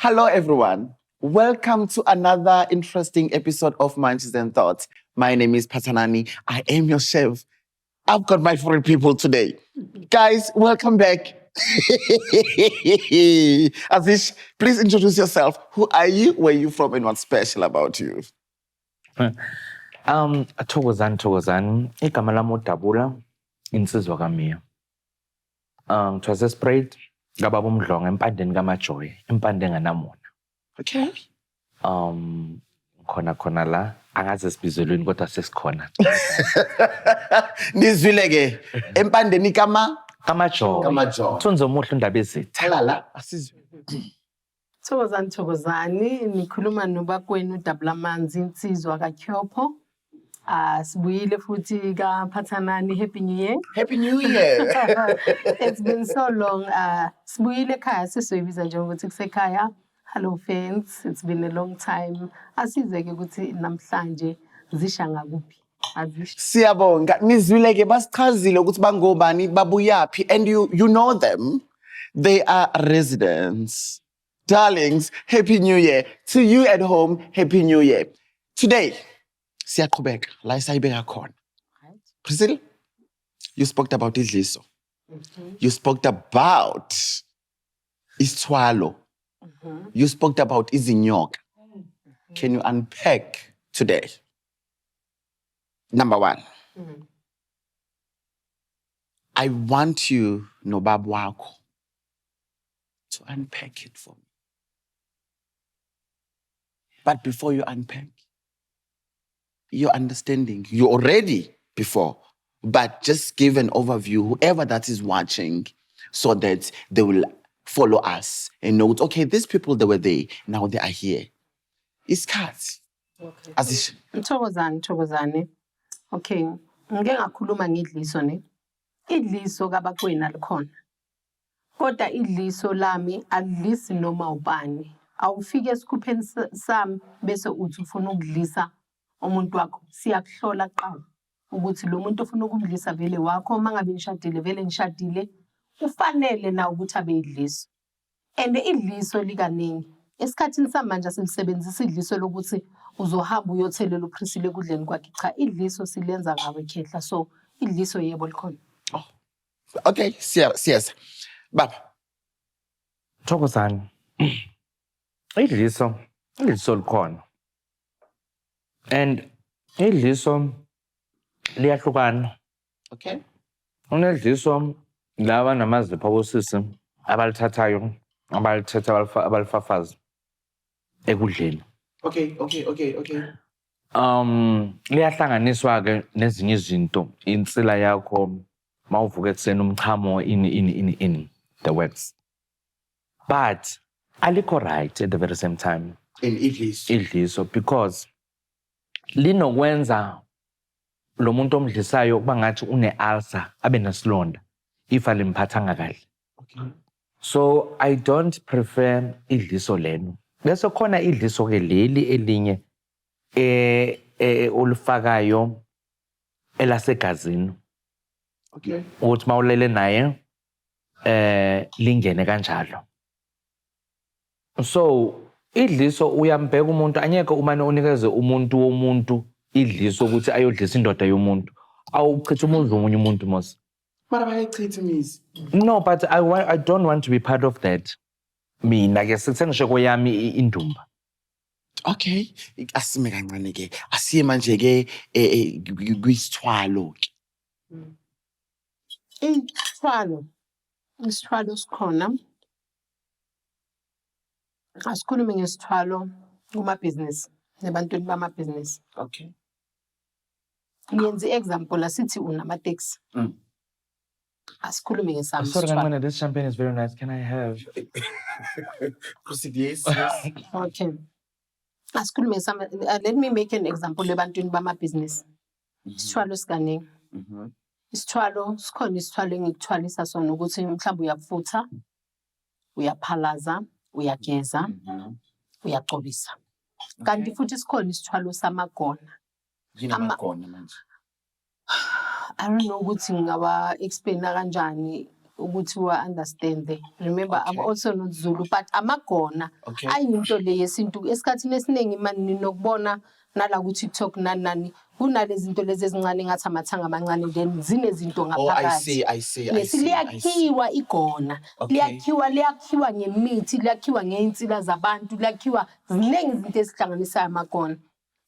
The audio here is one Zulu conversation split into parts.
Hello, everyone. Welcome to another interesting episode of Minds and Thoughts. My name is Phathanani. I am your chef. I've got my favorite people today. Guys, welcome back. Azish, please introduce yourself. Who are you? Where are you from? And what's special about you? Thokozani. Igama lami uDabula, insizwa kaMiya. Ngithwase sprayed kababa uMdlonga empandeni kaMajoy, impande enganamona. Okay. Khona la angaze sibizelweni kodwa sesikhona. Nizwile ke empandeni kaMajoy. Thunzo omuhle undaba ezethu. Thalala asizwe. Thokozani nikhuluma nobakwenu Dabulamanzi insizwa kaKhyopho. Sibuyile futhi kaPhathanani, Happy New Year. Happy New Year. It's been so long. Sibuyile ekhaya sisoyibiza njengokuthi kusekhaya. Hello fans, it's been a long time. Asizeke ukuthi namhlanje zisha ngakuphi. Siyabonga. Nizwile ke basichazile ukuthi bangobani babuyaphi, and you know them. They are residents. Darlings, Happy New Year. To you at home, Happy New Year. Today, siyaqhubeka la sayibeka khona. Priscilla, you spoke about Idliso. You spoke about Ukthwala. You spoke about Izinyoka. Can you unpack today? Number one. I want you, Nobab Wako, to unpack it for me. But before you unpack, your understanding, you already before, but just give an overview, whoever that is watching, so that they will follow us and know, okay, these people, they were there, now they are here. It's cards. Okay. Azish. Thokozani. Okay. Ngike ngakhuluma ngidliso ne. Idliso kabakwena likhona. Kodwa idliso lami alidlisi noma ubani. Awufike esikhupheni sami bese uthi ufuna ukudlisa umuntu wakho. Siyakuhlola qala ukuthi lo muntu ufuna ukudlisa vele wakho, mangabe nishadile vele nishadile, ufanele na ukuthi abe idliso. And idliso likaningi esikhathini samanje silisebenzisa idliso lokuthi uzohamba uyothelela uPriscilla ekudleni kwakhe. Cha, idliso silenza ngawe khehla. So idliso yebo likhona. Oh. Okay, yes. Baba. Thokozani. Idliso likhona. And idliso liyahlukana. Okay. Unedliso laba namazipho abosisi abalithathayo, abalifafaza ekudleni. Okay. Liyahlanganiswa ke nezinye izinto, insila yakho mawuvuka ekseni umchamo in the works. But alikho right at the very same time. In Idliso because linokwenza lo muntu omdlisayo kuba ngathi une-ulcer abe nesilonda if alimphathanga kahle. Okay. So I don't prefer idliso leno. Bese khona idliso ke leli elinye olufakayo elasegazini. Okay. Uthi mawulele naye lingene kanjalo. So idliso uyambheka umuntu, anyeke umane unikeze umuntu idliso ukuthi ayodlisa indoda yomuntu. Awuchitha umuzi womunye umuntu mos. No, but I don't want to be part of that. Mina ke sengisho koyami indumba. Okay, asime kancane ke. Asiye manje ke kwisithwalo ke. Isithwalo sikhona. Asikhulume ngesithwalo kuma-business, nebantwini bama-business. Okay. Ngiyenza i-example asithi unama-taxi. Asikhulume ngesami. Sorry, Ngane, this champagne is very nice. Can I have? Proceed, yes. Okay. Asikhulume ngesami. Let me make an example ebantwini bama-business. Isithwalo sikaningi. Isithwalo, sikhona isithwalo engikuthwalisa sona ukuthi mhlawumbe uyafutha, uyaphalaza, uyageza, uyagcobisa. Kanti futhi sikhona isithwalo samagona. Amagona manje. I don't know ukuthi ngawa explain kanjani ukuthi understand. Remember, I'm Okay. also not Zulu, but amagona Okay. ayinto le yesintu esikhathini esiningi manje nokubona nala ku TikTok nani kunalezi zinto lezi ezincane ngathi amathanga amancane then zinezinto Oh, ngaphakathi. I see. Yes, liyakhiwa igona. Okay. Liyakhiwa ngemithi, liyakhiwa ngeinsila zabantu, liyakhiwa ziningi izinto ezihlanganisa amagona.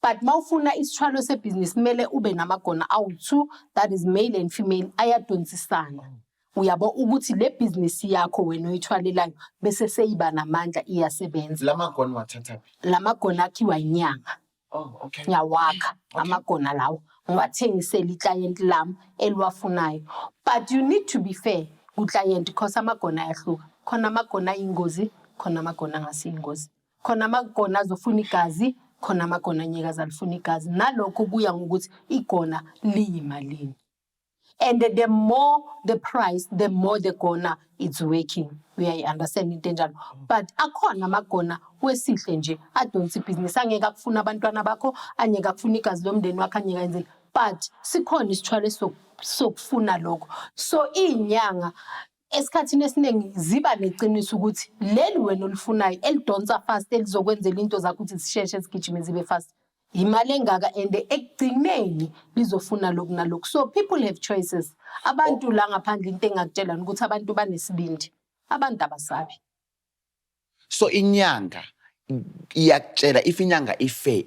But mawufuna isithwalo sebhizinisi kumele ube namagona awu-2, that is male and female, ayadonsisana. Uyabo ukuthi le business yakho wena oyithwalelayo bese seyiba namandla iyasebenza. Lamagona wathatha. Lamagona akhiwa inyanga. Oh, okay. Ngiyawakha amagona lawo. Ngiwathengisela iclient lami eliwafunayo. But you need to be fair ku-client because amagona ayahluka. Khona amagona ayingozi, khona amagona angasiyingozi. Khona amagona azofuna igazi, khona amagona anyekazi alifuna igazi. Nalokho kuya ngokuthi igona liyimalini. And the more the price, the more the gona it's working. We understand into enjalo. But akhona amagona wesihle nje adonsa ibhizinisi angeke akufuna abantwana bakho, angeke akufuna igazi lomndeni wakho, angeke yenzeni. But sikhona isithwalo sokufuna lokho. So inyanga esikhathini esiningi ziba neqiniso ukuthi leli wena olifunayo elidonsa fast elizokwenzela into zakho ukuthi zisheshe zigijime zibe fast. Imali engaka and ekugcineni lizofuna lokhu nalokhu. So people have choices. Abantu la ngaphandle into engakutshela ukuthi abantu banesibindi. Abantu abasabi. So inyanga iyakutshela if inyanga ife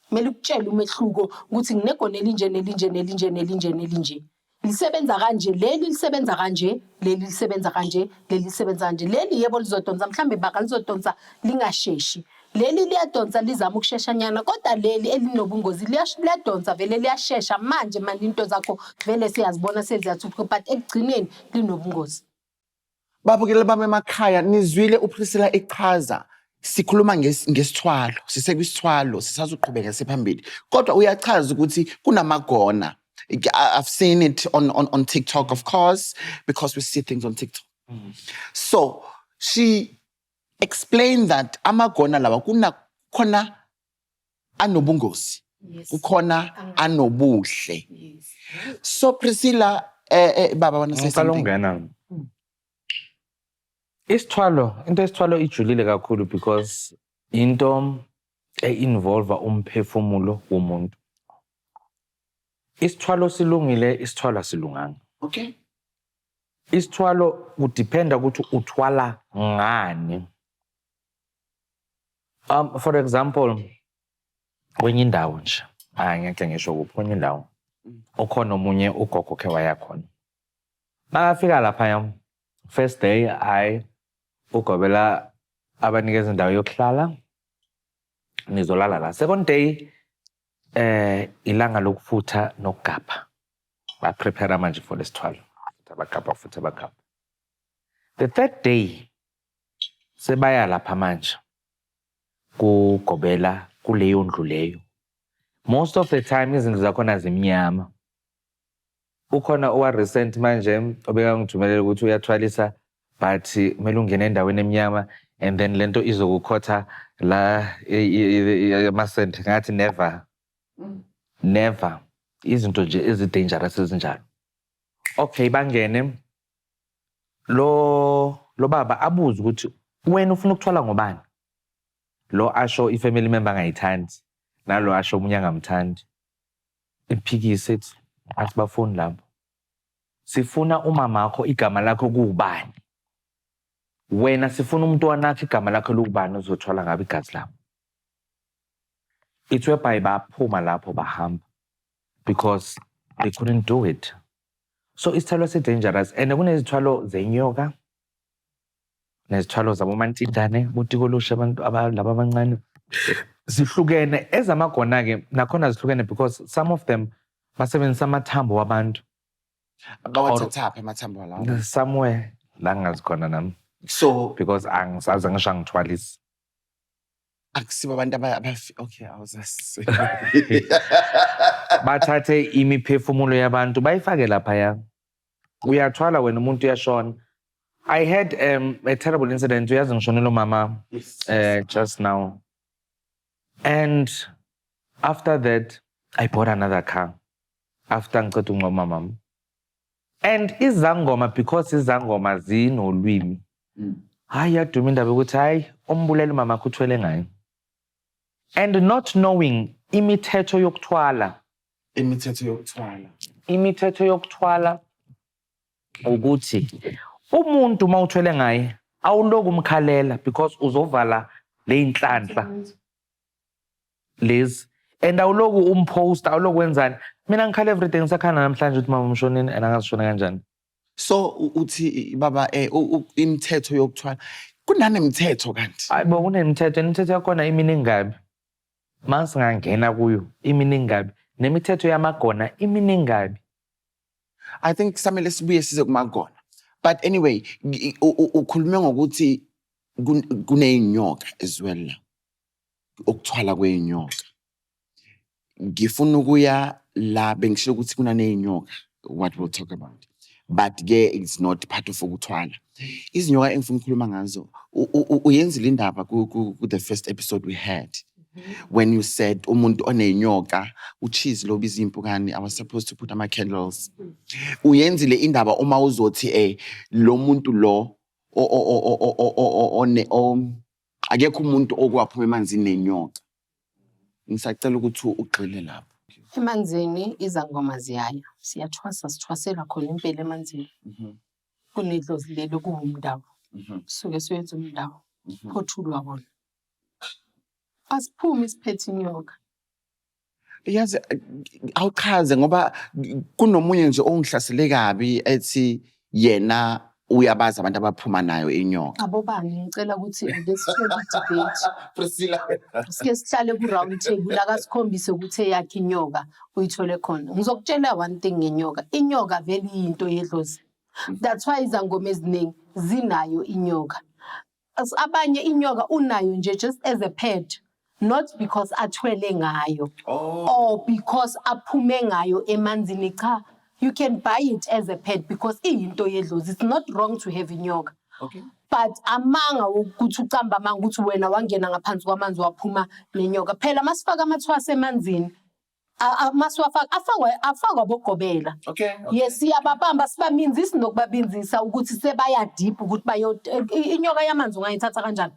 Kumele ukutshele umehluko ukuthi nginegona elinje. Lisebenza kanje, leli lisebenza kanje, leli lisebenza kanje, leli lisebenza kanje. Leli yebo lizodonsa mhlambe baka lizodonsa lingasheshi. Leli liyadonsa lizama ukusheshanyana kodwa leli elinobungozi liyadonsa vele liyashesha manje into zakho vele siyazibona seziyathuthuka but ekugcineni linobungozi. babukele bami emakhaya nizwile uPriscilla echaza sikhuluma ngesithwalo sisekwisithwalo sisazoqhubeka sephambili kodwa uyachaza ukuthi kunamagona. I've seen it on TikTok, of course, because we see things on TikTok. So she explained that amagona lawa khona anobungozi. Kukhona anobuhle. So Priscilla, baba wanna say something. Isithwalo ijulile kakhulu because into involve umphefumulo womuntu. Isithwalo silungile, isithwalo silunganga. Okay. Isithwalo kudependa ukuthi uthwala ngani. For example, kwenye indawo nje, ngeke ngisho kuphi kwenye indawo. Ukhona omunye ugogo ke wayakhona. Makafika lapha first day ugobela abanikeza indawo yokuhlala. Nizolala la. Second day ilanga lokufutha nokugapha. Ba prepare manje for lesithwalo. Bagapha. The third day sebaya lapha manje kugobela kuleyo ndlu leyo. Most of the time izinto zakhona zimnyama. Ukhona owa recent manje obeka ngithumelela ukuthi uyathwalisa but kumele ungene endaweni eminyama and then lento izokukhotha la amasent ngathi never izinto nje ezidangerous ezinjalo. Okay bangene lo baba abuza ukuthi wena ufuna ukuthwala ngobani? Lo asho ifamily member angayithandi nalo asho umunye angamthandi. Iphikise ethi athi bafuni lapho. Sifuna umama wakho igama lakho kuubani? Wena sifuna umntwana wakho igama lakho lokubani uzothwala ngabe igazi lakho. It's whereby baphuma lapho bahamba because they couldn't do it. So isithwalo dangerous and kunezithwalo zenyoka nezithwalo zabomantindane butikolusha abantu laba abancane zihlukene ezamagona ke nakhona zihlukene because some of them basebenzisa amathambo wabantu Bawathatha amathambo lawo somewhere la ngazikhona nami. So because angisaze ngisho ngithwalisa akusiba abantu okay I was just bathathe imiphefumulo yabantu bayifake lapha ya uyathwala wena umuntu uyashona. I had a terrible incident uyazi ngishonela umama just now and after that I bought another car after ngicela ungcoma mama And izangoma, because izangoma zinolwimi, hayi yaduma indaba ukuthi hayi ombulelo mama kuthwele ngayo. And not knowing imithetho yokuthwala. Imithetho yokuthwala ukuthi umuntu mawuthwele ngaye awuloku umkhalela because uzovala leyinhlanhla lezi and awuloku umpost awuloku wenzani. Mina ngikhale everything ngisakhana namhlanje ukuthi mama umshonini and angazishona kanjani. So uthi baba imithetho yokuthwala kunanemithetho kanti. Hayibo kunemithetho, imithetho yakhona iminingabi. Masingangena kuyo iminingabi nemithetho yamagona iminingabi. I think samele sibuye size kumagona. But anyway, ukhulume ngokuthi kuneyinyoka as well la. Ukthwala kweyinyoka. Ngifuna ukuya la bengisho ukuthi kunaneyinyoka, what we'll talk about. But it's not part of ukuthwala. Izinyoka engifuna ukukhuluma ngazo uyenzile indaba ku the first episode we had. When you said umuntu oneyinyoka ucheese lo bizimpukani I was supposed to put ama candles. Uyenzile indaba uma uzothi lo muntu lo akekho umuntu okwaphuma emanzini nenyoka. Ngisacela ukuthi ugxile lapho. Emanzini izangoma ziyaya. Siyathwasa sithwasela khona impela emanzini. Kunedlozi lelo kuwumdawo. Suke siyenza umdawo. Phothulwa bona. Asiphumi isiphethe inyoka. Yazi awuchaze ngoba kunomunye nje ongihlasele kabi ethi yena uyabaza abantu abaphuma nayo inyoka. Abobani ngicela ukuthi lesithola debate. Priscilla. Sike sihlale ku round table akasikhombise ukuthi eyakhe inyoka uyithole khona. Ngizokutshela one thing ngenyoka. Inyoka vele into yedlozi. That's why izangoma eziningi zinayo inyoka. Abanye inyoka unayo nje just as a pet. Not because athwele ngayo or because aphume ngayo emanzini cha. You can buy it as a pet because into yedlozi. It's not wrong to have inyoka. Okay. But amanga ukuthi ucamba amanga ukuthi wena wangena ngaphansi kwamanzi waphuma nenyoka. Phela masifaka amathwasa emanzini maswafaka afakwa bogobela. Okay. Yes siyababamba sibaminzi sinokubabinzisa ukuthi sebaya deep ukuthi bayo inyoka yamanzi ungayithatha kanjani.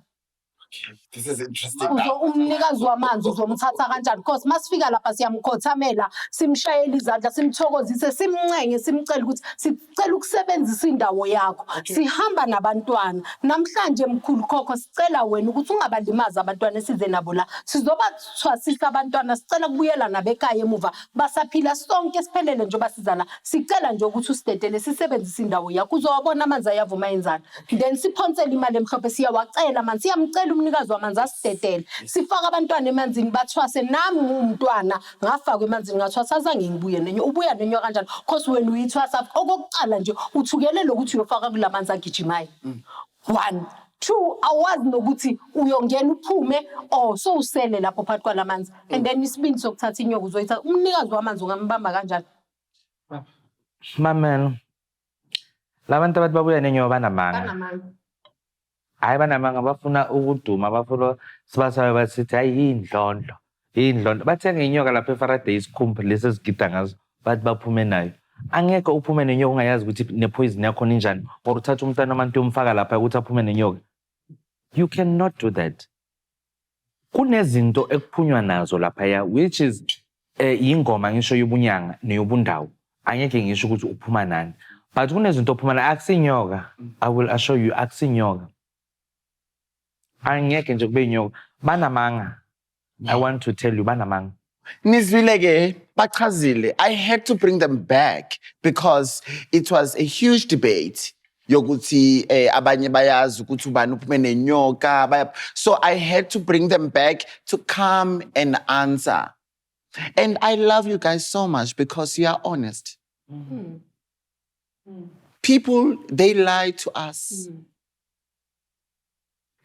This is interesting. Umnikazi wamanzi uzomthatha kanjani because masifika lapha siyamkhothamela simshayela izandla simthokozise simncenge simcela ukuthi sicela ukusebenzisa indawo yakho sihamba nabantwana namhlanje mkhulu khokho sicela wena ukuthi ungabalimazi abantwana esize nabo la sizobathwasisa abantwana sicela kubuyela nabekhaya emuva basaphila sonke siphelele nje basizana sicela nje ukuthi usidedele sisebenzisa indawo yakho uzowabona amanzi ayavuma yenzana then siphonsela imali emhlophe siyawacela manje siyamcela umnikazi wamanzi asidedele sifaka abantwana emanzini bathwase nami umntwana ngafaka emanzini ngathwasa azange ngibuye nenyo ubuya nenyo kanjani because wena uyithwasa okokuqala nje uthukelele ukuthi uyofaka kulamanzi agijimayo 1 2 awazi nokuthi uyongena uphume so usele lapho phakathi kwalamanzi and then isibindi sokuthatha inyoka uzoyithatha umnikazi wamanzi ungambamba kanjani Mamela labantu abathi babuya nenyoka banamanga hayi banamanga bafuna ukuduma bafuna sibasayo basithi hayi indlondlo bathenga inyoka lapha eFaraday isikhumbu lesi ezigida ngazo bathi baphume nayo angeke uphume nenyoka ungayazi ukuthi nepoison yakho ninjani or uthatha umntana amantu yomfaka lapha ukuthi aphume nenyoka. You cannot do that. Kunezinto ekuphunywa nazo lapha which is ingoma ngisho yobunyanga neyobundawo angeke ngisho ukuthi uphuma nani but kunezinto ophuma na akusinyoka. I will assure you akusinyoka. Angeke nje kube inyoka banamanga. I want to tell you banamanga. Nizwile ke bachazile. I had to bring them back because it was a huge debate yokuthi abanye bayazi ukuthi ubani uphume nenyoka so I had to bring them back to come and answer. And I love you guys so much because you are honest. People, they lie to us.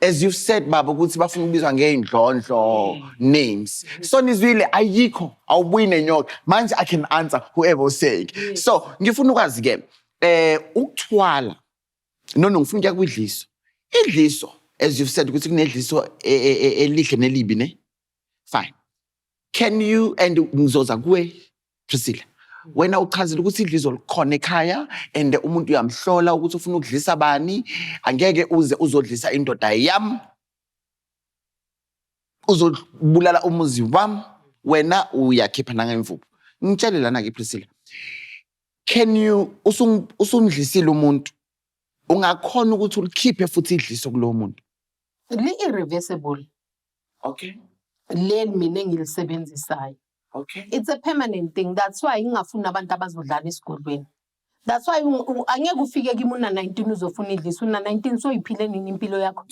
As you've said, Baba, ukuthi bafuna ukubizwa ngeindlondlo names. So nizwile ayikho awubuyi nenyoka. Manje I can answer whoever was saying. So ngifuna ukwazi ke ukthwala. No ngifuna ukuya kwidliso. Idliso, as you've said, ukuthi kunedliso elihle nelibi ne? Fine. Can you and ngizoza kuwe Priscilla. wena uchazile ukuthi idliso likhona ekhaya and umuntu uyamhlola ukuthi ufuna ukudlisa bani, angeke uze uzodlisa indoda yami, uzobulala umuzi wami, wena uyakhipha nangemvubu. Ngitshele lana ke Priscilla, can you usumdlisile umuntu ungakhona ukuthi ulikhiphe futhi idliso kulo muntu? Li-irreversible. Okay. Leli mina engilisebenzisayo. Okay. It's a permanent thing. That's why ngingafuna abantu abazodlala esigodlweni. That's why angeke ufike kimi una 19 uzofuna idliso, una 19 so iphile nini impilo yakho.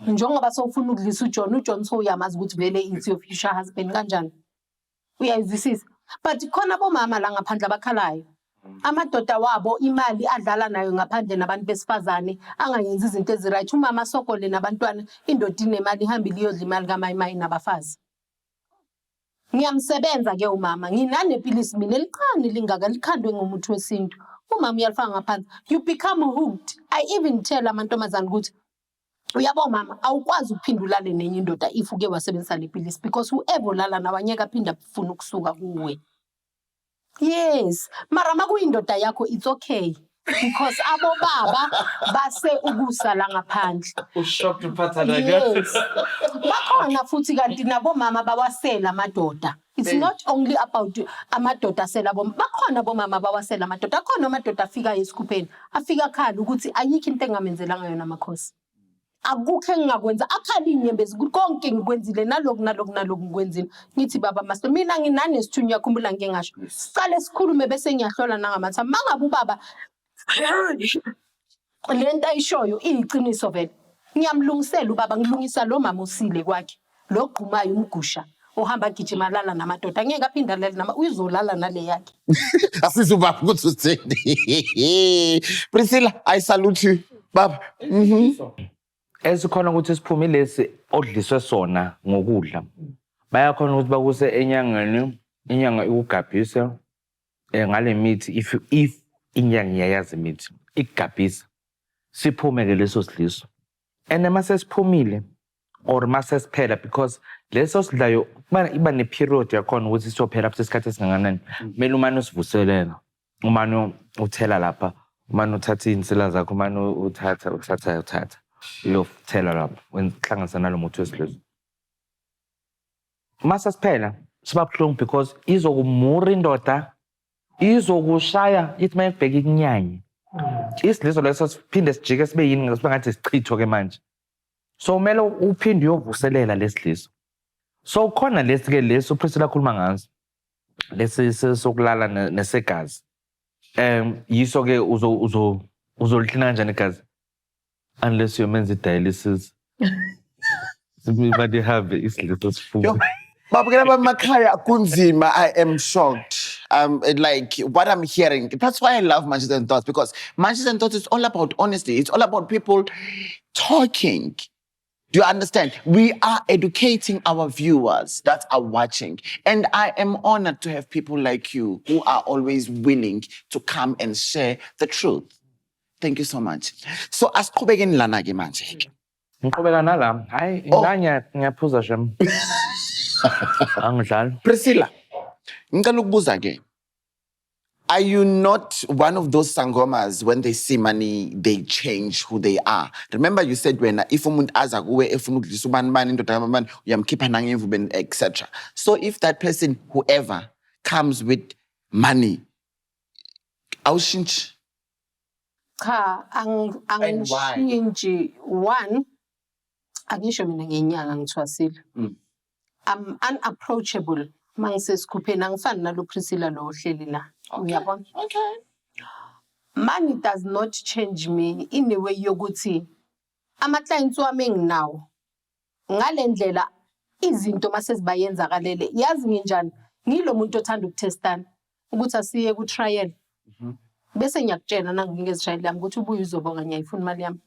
Njengoba sowufuna ukudlisa uJohn so uyamazi ukuthi vele it's your future husband kanjani. Uyayizwisisa. But khona bomama la ngaphandle abakhalayo. Amadoda wabo imali adlala nayo ngaphandle nabantu besifazane angayenza izinto eziright. Umama sokole nabantwana, indoda inemali ihambile iyodla imali kaMayimayi nabafazi. Ngiyamsebenza ke umama, nginanepilisi mina eliqani lingaka likhandwe ngomuthi wesintu. Umama uyalifaka ngaphansi. You become hooked. I even tell amantombazana ukuthi uyabo mama awukwazi ukuphindulana nenye indoda if uke wasebenzisa lepilisi because whoever lala nawanyeka phinda ufuna ukusuka kuwe. Yes, mara makuyindoda yakho it's okay because abo baba base ukusala ngaphandle. Ushocked uphathana Yes. Bakhona futhi kanti nabo mama bawasela amadoda. It's not only about amadoda asela bomama. Bakhona bomama bawasela amadoda. Akhona amadoda afika esikhupheni, afika khala ukuthi ayikho into engamenzelanga yona amakhosi. Akukho engakwenza akhali inyembezi konke ngikwenzile naloku ngikwenzile. Ngithi baba master mina nginanesithunywa yakhumbula ngeke ngasho. Siqale sikhulume bese ngiyahlola nangamatha. Mangabe ubaba lento ayishoyo iyiqiniso vele. Ngiyamlungisela ubaba ngilungisa lo mama usile kwakhe. Lo gqumayo umgusha ohamba gijima lala namadoda angeke aphinda lala nama uyizolala nale yakhe. Asizubaba ukuthi uthini. Priscilla, I salute you. Baba. Esikhona ukuthi siphume lesi odliswe sona ngokudla. Bayakhona ukuthi bakuse enyangeni, inyanga ikugabhisa ngale mithi if inyanga iyayazi imithi ikugabhisa. Siphume ke leso sidliso. And mase siphumile or mase siphela because leso sidlayo iba ne period yakhona ukuthi sizophela lapho isikhathi esinganani. Kumele umane usivuselela. Umane uthela lapha, umane uthatha insila zakho, umane uthatha. Uyothela lapho wenhlanganisa nalomuthi wesidliso. Mase siphela siba buhlungu because izokumura indoda, izokushaya ithi mayibheka ikunyanye. Isidliso leso siphinde sijike sibe yini ngasibe ngathi sichithwa ke manje. So kumele uphinde uyovuselela lesidliso. So khona lesi ke leso Priscilla khuluma ngazo. Lesi sokulala nesegazi. Yiso ke uzolihlina kanjani igazi unless you menze dialysis. But have isidliso sifuba. Baba kena makhaya kunzima. I am shocked. Like what I'm hearing. That's why I love Matches and Thoughts, because Matches and Thoughts is all about honesty. It's all about people talking. Do you understand? We are educating our viewers that are watching. And I am honored to have people like you who are always willing to come and share the truth. Thank you so much. So asiqhubekeni lana ke manje. Ngiqhubeka nala. Hayi ngiyaphuza shem. Angidlali. Priscilla, ngicela ukubuza ke. Are you not one of those sangomas when they see money, they change who they are? Remember you said when if umuntu aza kuwe efuna ukudlisa ubani indoda kabani uyamkhipha nangemvubu etc. So if that person whoever comes with money, awushintshe. Cha, angishintshi. One, angisho mina ngenyanga ngithwasile. I'm unapproachable. Mangisesikhupheni angifani nalo Priscilla lo ohleli la. Uyabona? Okay. Money does not change me in a way yokuthi ama-clients wami enginawo ngale ndlela izinto mase sibayenza kalele. Yazi nginjani? Ngilo muntu othanda ukutestana ukuthi asiye ku trial. Bese ngiyakutshela nangingezishayeli yami ukuthi ubuye uzobonga ngiyayifuna imali yami.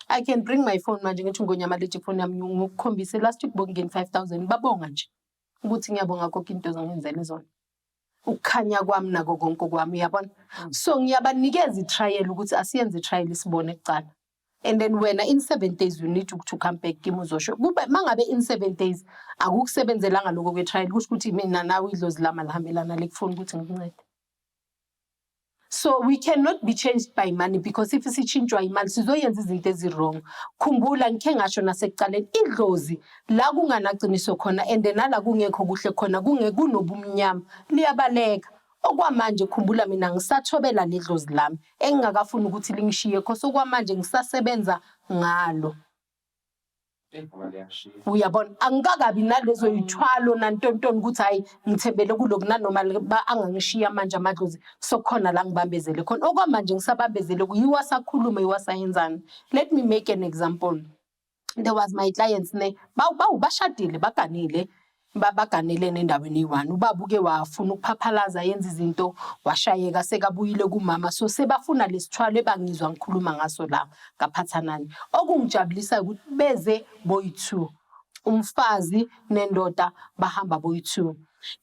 I can bring my phone manje ngithi ngonyamalethi phone yami ngikukhombise last week bokungeni 5,000 babonga nje ukuthi ngiyabonga konke into zongenzela zona. Ukukhanya kwami nako konke kwami uyabona. So ngiyabanikeza itrial ukuthi asiyenze itrial isibone ekucala. And then when in 7 days you need to come back kimuzosho. Kube mangabe in 7 days akukusebenzelanga lokho kwe-trial kusho ukuthi mina nawe idlozi lama lihambelana lekufuna ukuthi ngikuncede. So we cannot be changed by money because if isitshintshwa imali sizoyenza izinto ezi-wrong. Khumbula ngikhe ngasho nasekuqaleni idlozi la kunganaqiniso khona and nala kungekho kuhle khona kunobumnyama liyabaleka. Okwamanje khumbula mina ngisathobela ledlozi lami engingakafuni ukuthi lingishiye because okwamanje ngisasebenza ngalo. Uyabona angikakabi nalezo yithwalo nantontoni ukuthi hayi ngithembele kuloko nanoma angangishiya manje amadlozi sokhona la ngibambezele khona okwamanje ngisabambezele kuyiwasakhuluma iwasayenzana. Let me make an example. There was my clients ne bashadile baganile baganile nendaweni eyi-1 ubabuke wafuna ukuphaphalaza yenza izinto washayeka sekabuyile kumama so sebafuna lesithwalo ebangizwa ngikhuluma ngaso la kaPhathanani. Okungijabulisa ukuthi beze boyi-2 umfazi nendoda bahamba boyi-2.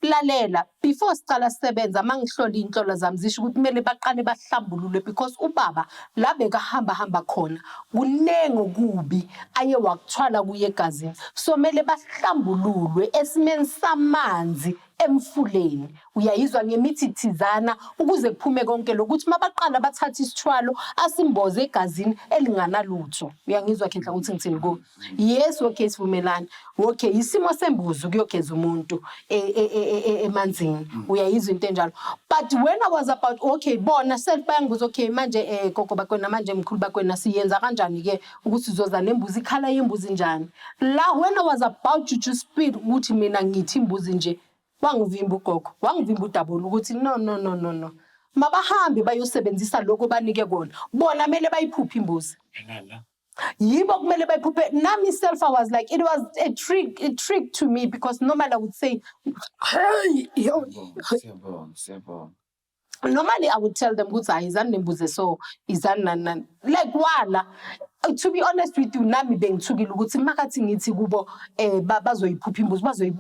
Lalela before sicala sisebenza mangihlola inhlolo zami zisho ukuthi kumele baqale bahlambulule because ubaba la bekahamba khona kunengo kubi aye wakuthwala kuye egazini so mele bahlambululwe esimeni samanzi emfuleni. Uyayizwa ngemithi thizana ukuze kuphume konke lokuthi mabaqala bathatha isithwalo asimboze egazini elinganalutho. Uyangizwa khetla ukuthi ngithini ku? Yes, okay sivumelana. Okay isimo sembuzi kuyogeza umuntu emanzini. Uyayizwa into enjalo. But when I was about okay bona self bayangibuza okay manje gogo bakwena manje mkhulu bakwena siyenza kanjani ke ukuthi uzoza nembuzi ikhala yembuzi njani. La when I was about to speed ukuthi mina ngithi imbuzi nje wangivimba ugogo wangivimba udabula ukuthi no mabahambe bayosebenzisa lokho banike kona bona mele bayiphuphe imbuzi yibo kumele bayiphuphe. Nami self I was like it was a trick to me because normally I would say hey yo normally I would tell them ukuthi ayizani nembuzi so izani like wala. To be honest with you nami bengithukile ukuthi makathi ngithi kubo bazoyiphupha imbuzi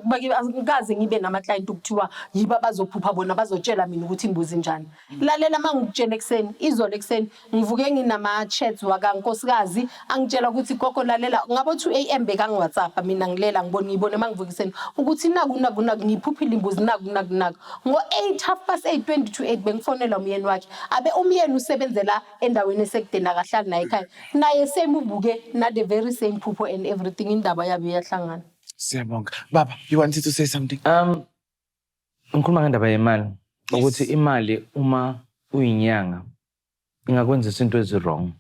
bazongikaze ngibe nama client ukuthiwa yiba bazophupha bona bazotshela mina ukuthi imbuzi njani. Lalela mangikutshela ekseni izolo ekseni ngivuke nginama chats wakankosikazi angitshela ukuthi gogo lalela ngabo 2 AM beka ngiWhatsApp mina ngilela ngibone mangivuke ekseni ukuthi naku ngiphuphile imbuzi naku ngo 8:30 to 8 bengifonela umyeni wakhe abe umyeni usebenzela endaweni esekudeni akahlali naye ekhaya naye semubuke na the very same phupho and everything indaba yabe yahlangana. Siyabonga. Baba, you wanted to say something? Ngikhuluma ngendaba yemali ukuthi imali uma uyinyanga ingakwenza izinto ezi-wrong.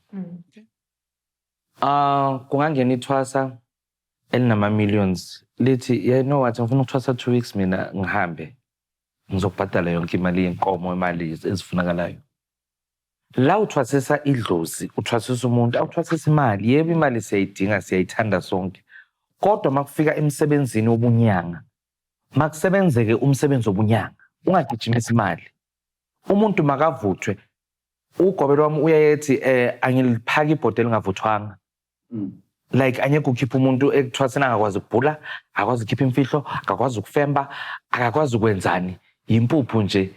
Kungangena ithwasa elinama millions lithi you know what ngifuna ukuthwasa 2 weeks mina ngihambe ngizokubhadala yonke imali yenkomo imali ezifunakalayo. La uthwasisa idlozi uthwasisa umuntu awuthwasisa imali yebo imali siyayidinga siyayithanda sonke kodwa makufika emsebenzini wobunyanga makusebenzeke umsebenzi wobunyanga ungagijimisa imali umuntu makavuthwe ugobelo wami uyayethi angiliphaka ibhodwe lingavuthwanga like anyeke ukhipha umuntu ekuthwasena akakwazi ukubhula akakwazi ukukhipha imfihlo akakwazi ukufemba akakwazi ukwenzani impuphu nje.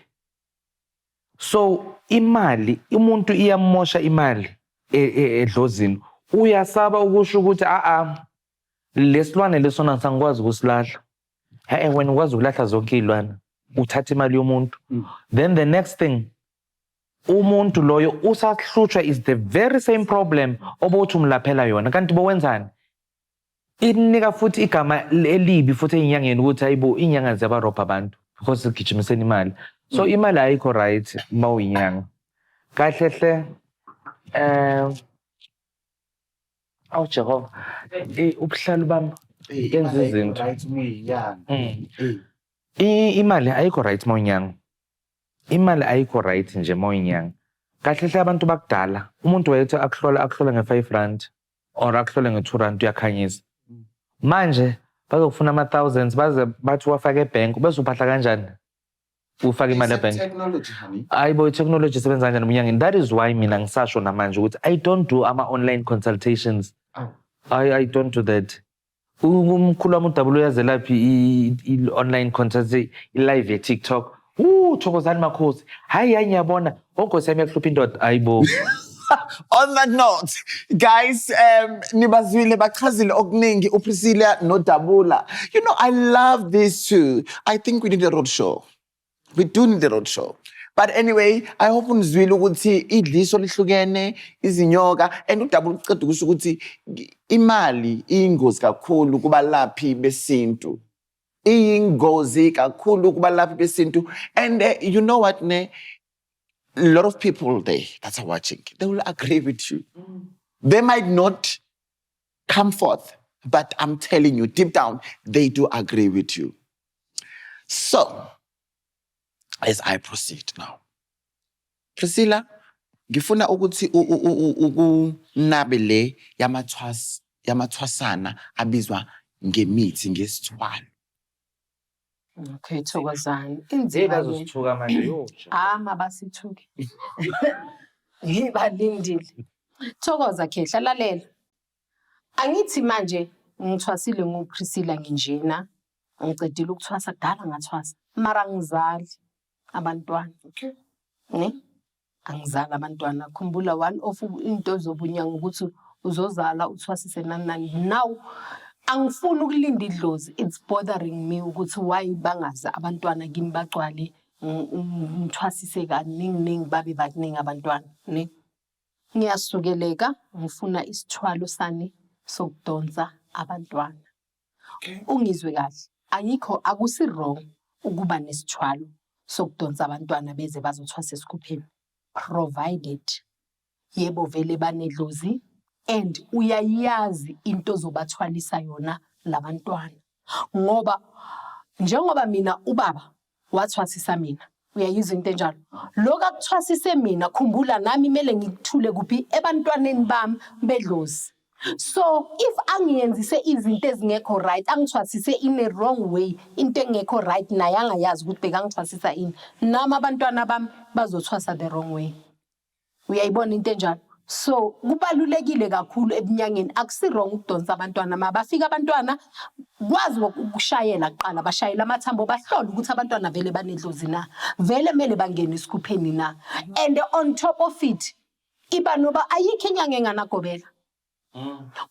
So imali umuntu iyamosha imali edlozini uyasaba ukusho ukuthi lesilwane lesona sangikwazi ukusilahla when ukwazi ukulahla zonke izilwane uthatha imali yomuntu then the next thing umuntu loyo usahlutshwa is the very same problem obothi umlaphela yona kanti bowenzani inika futhi igama elibi futhi enyangeni ukuthi hayibo inyanga ziyabarobha abantu because sigijimiseni imali. So imali ayikho right mawuyinyanga kahle hle Jehova ubuhlalu bami yenza izinto imali ayikho right mawuyinyanga imali ayikho right nje mawuyinyanga kahle hle abantu bakudala umuntu wayethi akuhlola nge5 or akuhlole nge2 uyakhanyisa manje bazofuna ama-thousands baze bathi wafaka ebank bese uphahla kanjani ufaka imali ebank technology honey ayibo technology isebenza kanjani emnyangeni. That is why mina ngisasho namanje ukuthi I don't do ama-online consultations. I don't do that. Umkhulu wami uDabula uyazelaphi i-online consultation i-live ye-TikTok thokozani makhosi hayi ngiyabona onkosi yami yakuhlupha indoda ayibo On that note, guys, nibazwile bachazile okuningi uPriscilla no Dabula. You know, I love this too. I think we need a road show. We do need a road show. But anyway, I hope unizwile ukuthi idliso lihlukene, izinyoka, and uDabula uceda ukusho ukuthi imali iyingozi kakhulu kubalaphi besintu. Iyingozi kakhulu kubalaphi besintu. And you know what, ne? A lot of people there that are watching, they will agree with you. They might not come forth, but I'm telling you, deep down, they do agree with you. So, as I proceed now, Priscilla, ngifuna ukuthi ukunabele yamathwasana abizwa ngemithi ngesithwalo. Okay, Thokozani. Bazosithuka manje yotsha. Mabasithuke. Ngibalindile. Thokoza khehla lalela. Angithi manje ngithwasile nguPriscilla nginjena. Ngicedile ukuthwasa kudala ngathwasa. Mara ngizali abantwana. Okay. Ne? Angizali abantwana. Khumbula one of into zobunyanga ukuthi uzozala uthwasise nani. Now angifuni ukulinda idlozi. It's bothering me ukuthi why bangaza abantwana kimi bagcwale ngithwasise kaningi babe bakuningi abantwana, ne? Ngiyasukeleka ngifuna isithwalo sani sokudonsa abantwana. Okay. Ungizwe kahle. Ayikho akusi wrong ukuba nesithwalo sokudonsa abantwana beze bazothwasa esikhupheni. Provided yebo vele banedlozi and uyayazi into zobathwalisa yona labantwana. Ngoba njengoba mina ubaba wathwasisa mina, uyayiza into enjalo. Lokho akuthwasise mina, khumbula nami mele ngikuthule kuphi ebantwaneni bami bedlozi. So if angiyenzise izinto ezingekho right, angithwasise in a wrong way, into engekho right naye angayazi ukuthi bekangithwasisa ini, nami abantwana bami bazothwasa the wrong way. Uyayibona into enjalo. So kubalulekile kakhulu ebunyangeni, akusi wrong ukudonsa abantwana, mabafika abantwana kwazi ukushayela kuqala, bashayela amathambo bahlole ukuthi abantwana vele banedlozi na, vele mele bangene esikhupheni na. And on top of it, iba noba ayikho inyanga enganagobela.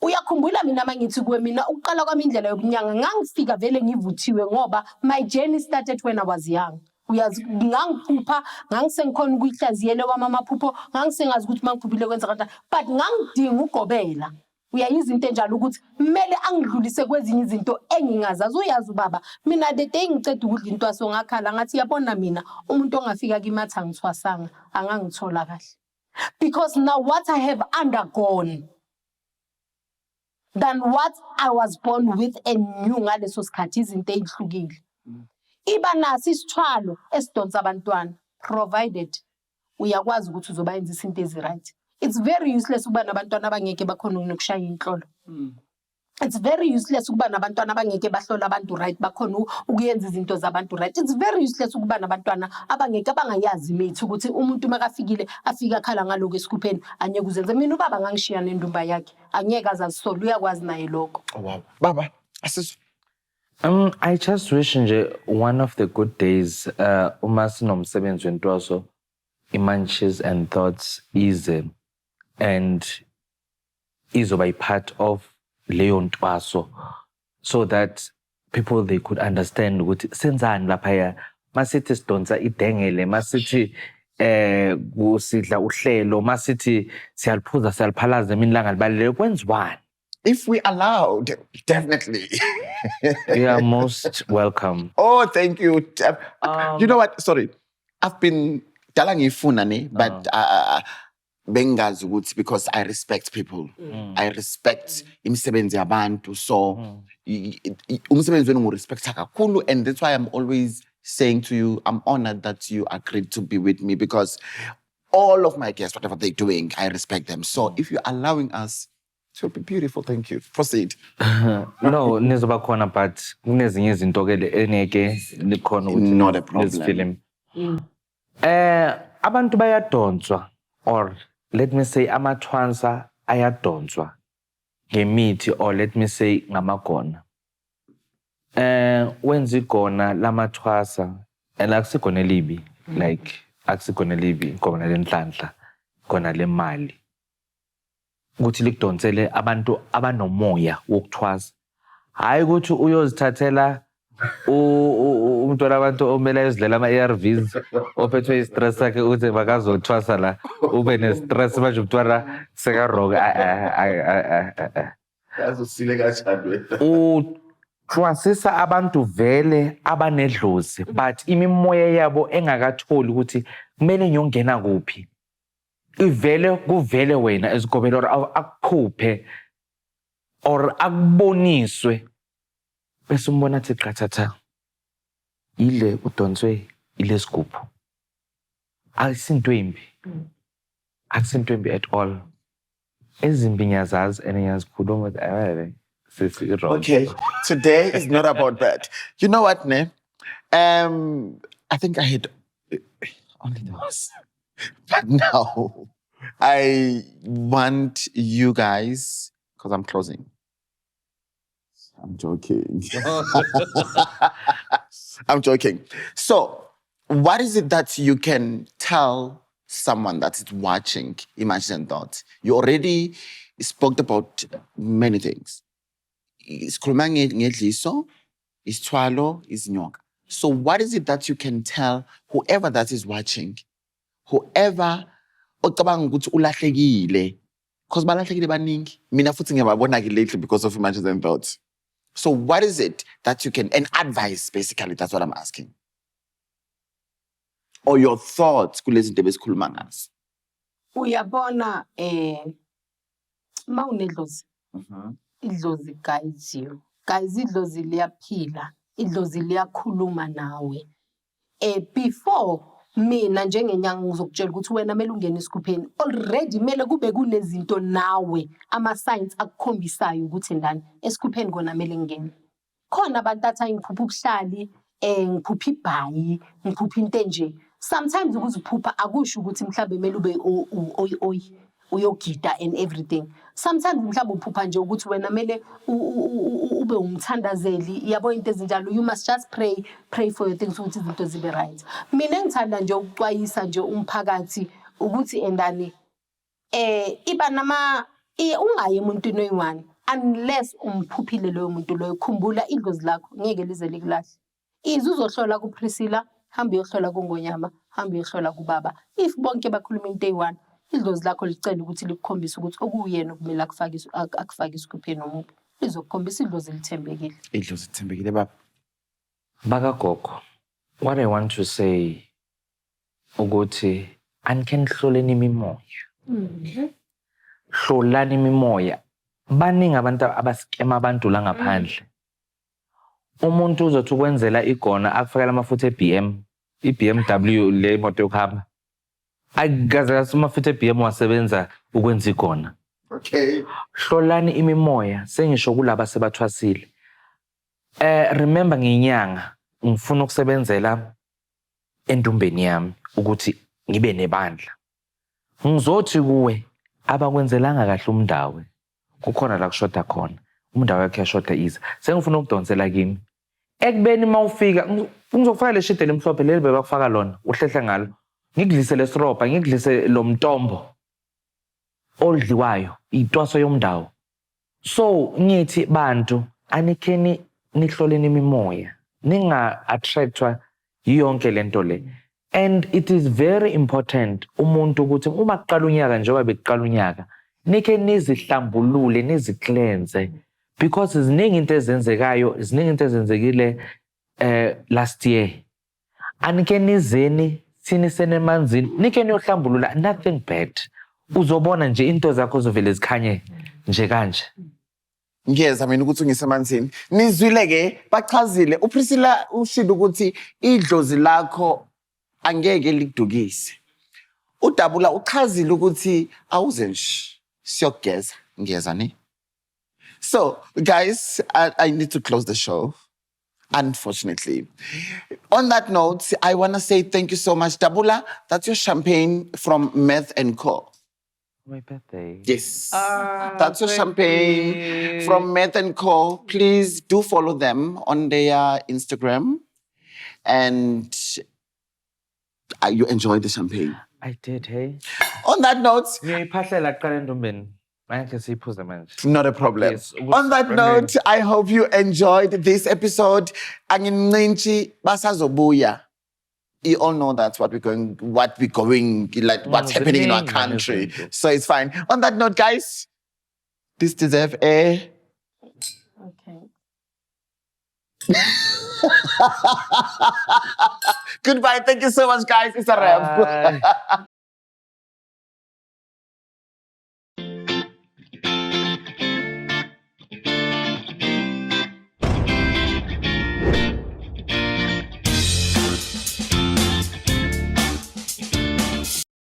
Uyakhumbula mina mangithi kuwe mina ukuqala kwami indlela yobunyanga ngangifika vele ngivuthiwe ngoba my journey started when I was young. Uyazi ngangiphupha ngangisengikhona ukuyihlaziyele kwamamaphupho ngangisengazi ukuthi mangiphuphile kwenza kanjani, but ngangidinga ugobela. Uyayiza into enjalo ukuthi kumele angidlulise kwezinye izinto engingazazi. Uyazi ubaba mina the day ngiceda ukudla intwaso ngakhala ngathi yabona mina umuntu ongafika kimatha ngithwasanga angangithola kahle, because now what I have undergone than what I was born with and knew ngaleso sikhathi izinto ezihlukile. Iba nasi isithwalo esidonsa abantwana, provided uyakwazi ukuthi uzobayenza izinto eziright. It's very useless ukuba nabantwana abangeke bakhona ukushaya inhlolo. It's very useless ukuba nabantwana abangeke bahlola abantu right, bakhona ukuyenza izinto zabantu right. It's very useless ukuba nabantwana abangeke bangayazi mithi ukuthi umuntu makafikile afika khala ngaloko esikhupheni anyeke uzenze. Mina ubaba ngangishiya nendumba yakhe angeke azazisola, uyakwazi naye lokho. Wow. Baba, asizwe. I just wish nje one of the good days uma sinomsebenzi wentwaso imanches and thoughts easy and izoba part of leyo ntwaso, so that people they could understand ukuthi senzani lapha ya masithi sidonsa idengele, masithi kusidla uhlelo, masithi siyaliphuza siyaliphalaza emini langa libalele kwenziwani. If we allowed, definitely. You are most welcome. Oh, thank you. You know what? Sorry. I've been telling you funani, but bengazi ukuthi because I respect people. I respect imisebenzi yabantu. So umsebenzi wenu ngurespecta kakhulu, and that's why I'm always saying to you, I'm honored that you agreed to be with me, because all of my guests, whatever they're doing, I respect them. So if you're allowing us, it will be beautiful. Thank you. Proceed. No, nizoba khona, but kunezinye izinto ke engeke likhona ukuthi not a problem. This film. Abantu bayadonswa, or let me say amathwansa ayadonswa ngemithi, or let me say ngamakona. Wenza igona lamathwasa and akusikona libi, like akusikona libi, kona lenhlanhla, kona lemali. ukuthi likudonsele abantu abanomoya wokuthwasa. Hayi ukuthi uyozithathela umntwana abantu omele ayozidlela ama-ARVs ophethwe i-stress sakhe ukuthi bakazothwasa la ube ne-stress manje umntwana sekaroga. Yazosile kanjani? Uthwasisa abantu vele abanedlozi but imimoya yabo engakatholi ukuthi kumele ngiyongena kuphi. Kuvele wena esigobela or akukhuphe or akuboniswe bese umbona athi qathatha ile udonswe ile sigubhu. Akusinto embi. Akusinto embi at all. Ezimbi ngiyazazi and ngiyazikhuluma ukuthi Okay, today is not about that. You know what, ne? I think I had only those. But now, I want you guys, because I'm closing. I'm joking. I'm joking. So, what is it that you can tell someone that is watching Imagine and Thoughts? You already spoke about many things. Isikhuluma ngedliso, isithwalo, izinyoka. So what is it that you can tell whoever that is watching, whoever ocabanga ukuthi ulahlekile, because balahlekile baningi, mina futhi ngiyababona lately because of Imagine and Thoughts. So what is it that you can, and advice basically, that's what I'm asking. Or your thoughts kulezi zinto besikhuluma ngazo. Uyabona mawunedlozi. Idlozi guides you. Guys, idlozi liyaphila. Idlozi liyakhuluma nawe. Before mina njengenyanga ngizokutshela ukuthi wena kumele ungene esikhupheni. Already kumele kube kunezinto nawe ama-signs akukhombisayo ukuthi ndani esikhupheni kona kumele ngene. Khona abantu athi ngiphupha ubuhlali, ngiphupha ibhayi, ngiphupha into enje. Sometimes ukuziphupha akusho ukuthi mhlawumbe kumele ube uyogida and everything. Sometimes mhlawumbe uphupha nje ukuthi wena kumele ube umthandazeli, yabo into ezinjalo. You must just pray for your things ukuthi izinto zibe right. Mina ngithanda nje ukuxwayisa nje umphakathi ukuthi endani iba nama ungaye emuntwini oyi-one unless umphuphile loyo muntu loyo. Khumbula idlozi lakho ngeke lize likulahle. Uzohlola kuPriscilla, hamba uyohlola kuNgonyama, hamba uyohlola kubaba. If bonke bakhuluma into eyi-one, idlozi lakho licela ukuthi likukhombise ukuthi okuyena kumele akufake esikhupheni nomuntu. Lizokukhombisa idlozi lithembekile. Idlozi lithembekile baba. Bakagogo, what I want to say ukuthi anihloleni imimoya. Hlolani imimoya. Baningi abantu abaskema abantu la ngaphandle. Umuntu uzothi ukwenzela igona akufakela amafutha i-BMW le moto yokuhamba. Akaze amafutha e-BM wasebenza ukwenza igona. Okay. Hlolani imimoya sengisho kulabo sebathwasile. Remember nginyanga ngifuna ukusebenzela endumbeni yami ukuthi ngibe nebandla. Ngizothi kuwe abakwenzelanga kahle umndawe. Kukhona la kushoda khona. Umndawo yakhe yashoda iza. Sengifuna ukudonsela kimi. Ekubeni mawufika ngizofaka le shide lemhlophe leli bebakufaka lona uhlehle ngalo. Ngikudlise lesiroba, ngikudlise lo mtombo odliwayo, itwaso yomndawo. So ngithi bantu anikheni nihloleni imimoya. Ninga attractwa yonke lento le. And it is very important umuntu ukuthi uma kuqala unyaka njengoba bekuqala unyaka nikhe nizihlambulule nizicleanse because ziningi into ezenzekayo, ziningi into ezenzekile last year. Anike nizeni sinisene emanzini nike niyohlambulula nothing bad. Uzobona nje into zakho zovele zikhanye nje kanje. Ngiyeza mina ukuthi ngisemanzini. Nizwile ke bachazile uPriscilla ushilo ukuthi idlozi lakho angeke likudukise. Udabula uchazile ukuthi awuze nje siyogeza ngiyeza ne. So guys, I need to close the show. Unfortunately. On that note, I want to say thank you so much. Dabula, that's your champagne from Mcbeth and Co. My birthday. Yes. That's your champagne from Mcbeth and Co. Please do follow them on their Instagram. And you enjoyed the champagne. I did, hey. On that note, Ngiyiphahlela kuqala endombeni. Ngeke siyiphuze manje. Not a problem. Yes, On that Brandon. note, I hope you enjoyed this episode. Angincinci basazobuya. You all know that's what we're going, what's happening in our ziningi, man, country. izinto. So it's fine. On that note, guys, this deserves a Okay. goodbye. Thank you so much, guys. It's a wrap. Bye.